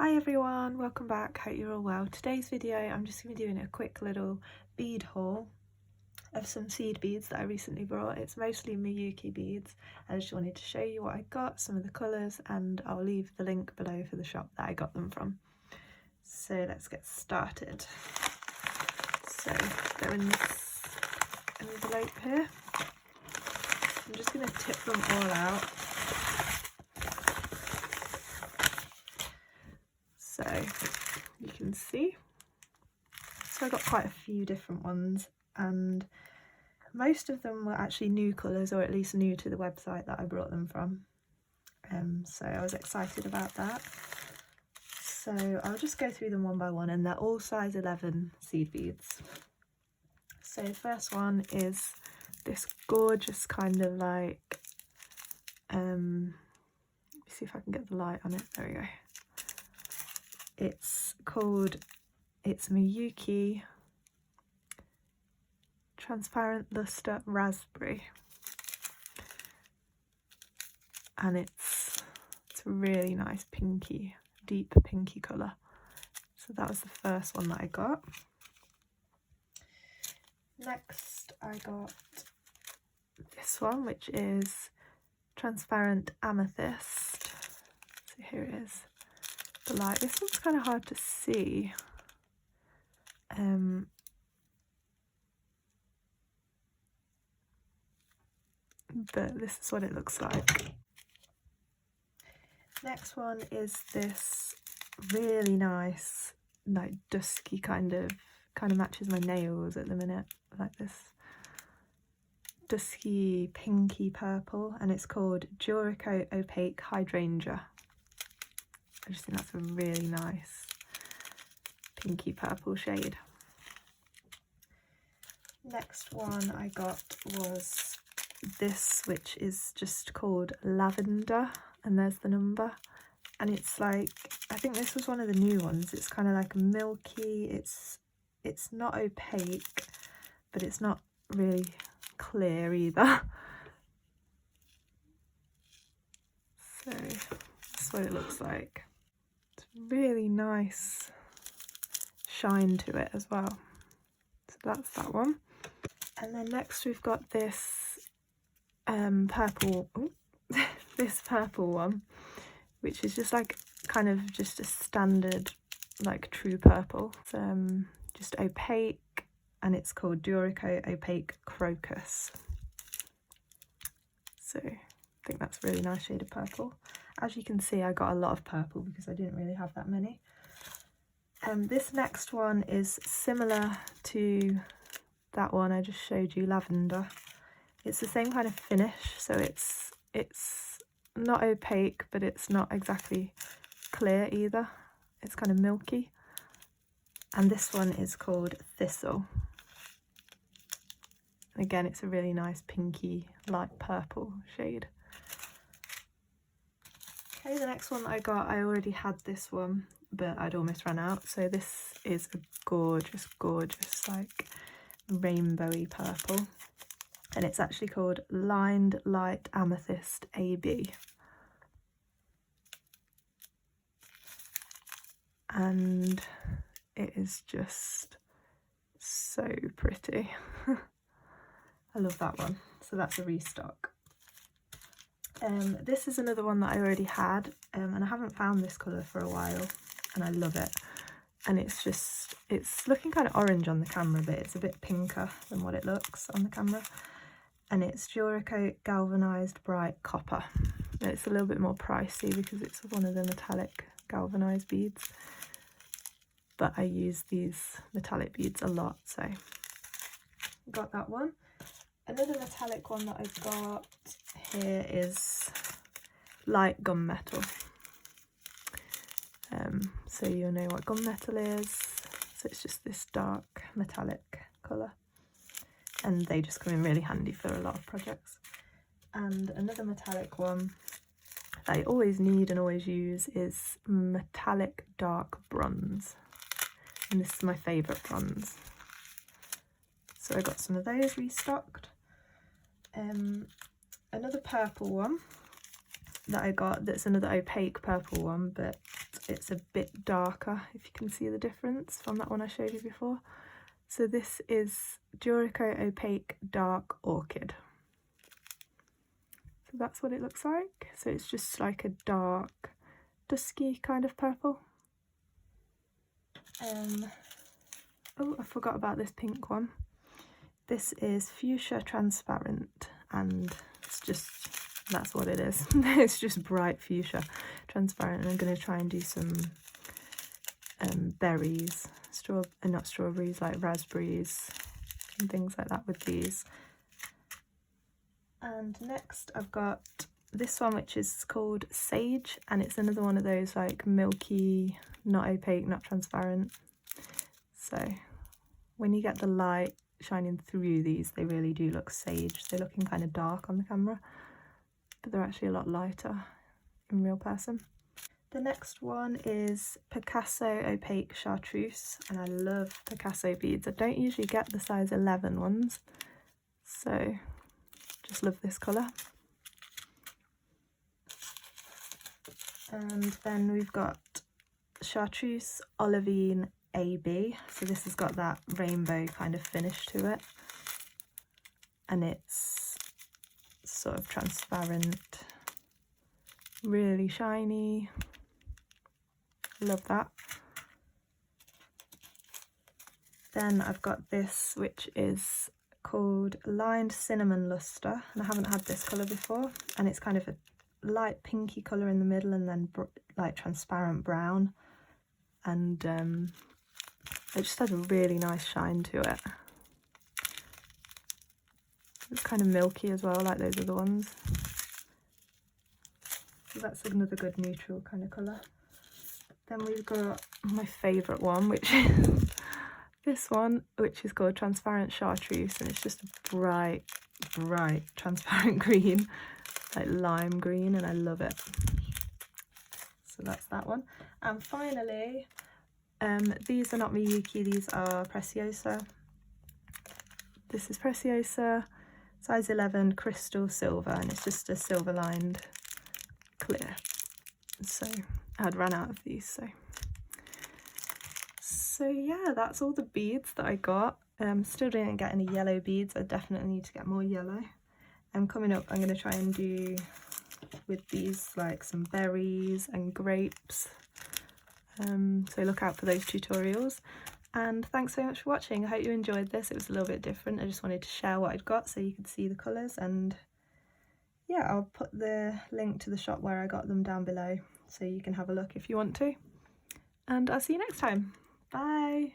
Hi everyone, welcome back, hope you're all well. Today's video I'm just going to be doing a quick little bead haul of some seed beads that I recently bought. It's mostly Miyuki beads. I just wanted to show you what I got, some of the colours, and I'll leave the link below for the shop that I got them from. So let's get started. So they're in this envelope here. I'm just going to tip them all out. So you can see, so I got quite a few different ones, and most of them were actually new colours, or at least new to the website that I brought them from. So I was excited about that. So I'll just go through them one by one, and they're all size 11 seed beads. So the first one is this gorgeous kind of like, let me see if I can get the light on it, there we go. It's Miyuki Transparent Luster Raspberry, and it's a really nice pinky, deep pinky colour. So that was the first one that I got. Next I got this one, which is Transparent Amethyst. So here it is. The light. This one's kind of hard to see. But this is what it looks like. Next one is this really nice, like dusky kind of matches my nails at the minute, like this dusky pinky purple, and it's called Durico Opaque Hydrangea. I just think that's a really nice pinky purple shade. Next one I got was this, which is just called Lavender, and there's the number, and it's like, I think this was one of the new ones. It's kind of like milky, it's not opaque, but it's not really clear either. So that's what it looks like. It's really nice shine to it as well. So that's that one. And then next we've got this purple, this purple one, which is just like kind of just a standard like true purple. It's just opaque, and it's called Durico Opaque Crocus. So I think that's a really nice shade of purple. As you can see, I got a lot of purple because I didn't really have that many. This next one is similar to that one I just showed you, Lavender. It's the same kind of finish, so it's not opaque, but it's not exactly clear either. It's kind of milky. And this one is called Thistle. Again, it's a really nice pinky light purple shade. Okay, the next one that I got, I already had this one, but I'd almost run out. So this is a gorgeous, gorgeous like rainbowy purple, and it's actually called Lined Light Amethyst AB. And it is just so pretty. I love that one. So that's a restock. This is another one that I already had, and I haven't found this colour for a while, and I love it. And it's looking kind of orange on the camera, but it's a bit pinker than what it looks on the camera. And it's Durico Galvanised Bright Copper. And it's a little bit more pricey because it's one of the metallic galvanised beads. But I use these metallic beads a lot, so got that one. Another metallic one that I've got here is Light Gunmetal. So you'll know what gunmetal is. So it's just this dark metallic colour, and they just come in really handy for a lot of projects. And another metallic one that I always need and always use is Metallic Dark Bronze, and this is my favourite bronze. So I got some of those restocked. Another purple one that I got, that's another opaque purple one, but it's a bit darker, if you can see the difference from that one I showed you before. So this is Duracoat Opaque Dark Orchid. So that's what it looks like. So it's just like a dark, dusky kind of purple. Oh, I forgot about this pink one. This is Fuchsia Transparent, and it's just, that's what it is. It's just bright fuchsia transparent, and I'm going to try and do some berries, not strawberries, like raspberries and things like that with these. And next I've got this one, which is called Sage, and it's another one of those like milky, not opaque, not transparent. So when you get the light shining through these, they really do look sage. They're looking kind of dark on the camera, but they're actually a lot lighter in real person. The next one is Picasso Opaque Chartreuse, and I love Picasso beads. I don't usually get the size 11 ones, so just love this colour. And then we've got Chartreuse Olivine AB. So this has got that rainbow kind of finish to it, and it's sort of transparent, really shiny. Love that. Then I've got this, which is called Lined Cinnamon Luster, and I haven't had this colour before, and it's kind of a light pinky colour in the middle and then like transparent brown, and it just has a really nice shine to it. It's kind of milky as well, like those other ones. So that's another good neutral kind of colour. Then we've got my favourite one, which is this one, which is called Transparent Chartreuse, and it's just a bright, bright transparent green, like lime green, and I love it. So that's that one. And finally, these are not Miyuki, these are Preciosa. This is Preciosa, size 11, crystal silver, and it's just a silver lined clear. So I'd run out of these, so yeah, that's all the beads that I got. Still didn't get any yellow beads. I definitely need to get more yellow. Coming up, I'm going to try and do with these like some berries and grapes. So look out for those tutorials. And thanks so much for watching. I hope you enjoyed this. It was a little bit different. I just wanted to share what I'd got so you could see the colours, and yeah, I'll put the link to the shop where I got them down below so you can have a look if you want to. And I'll see you next time. Bye!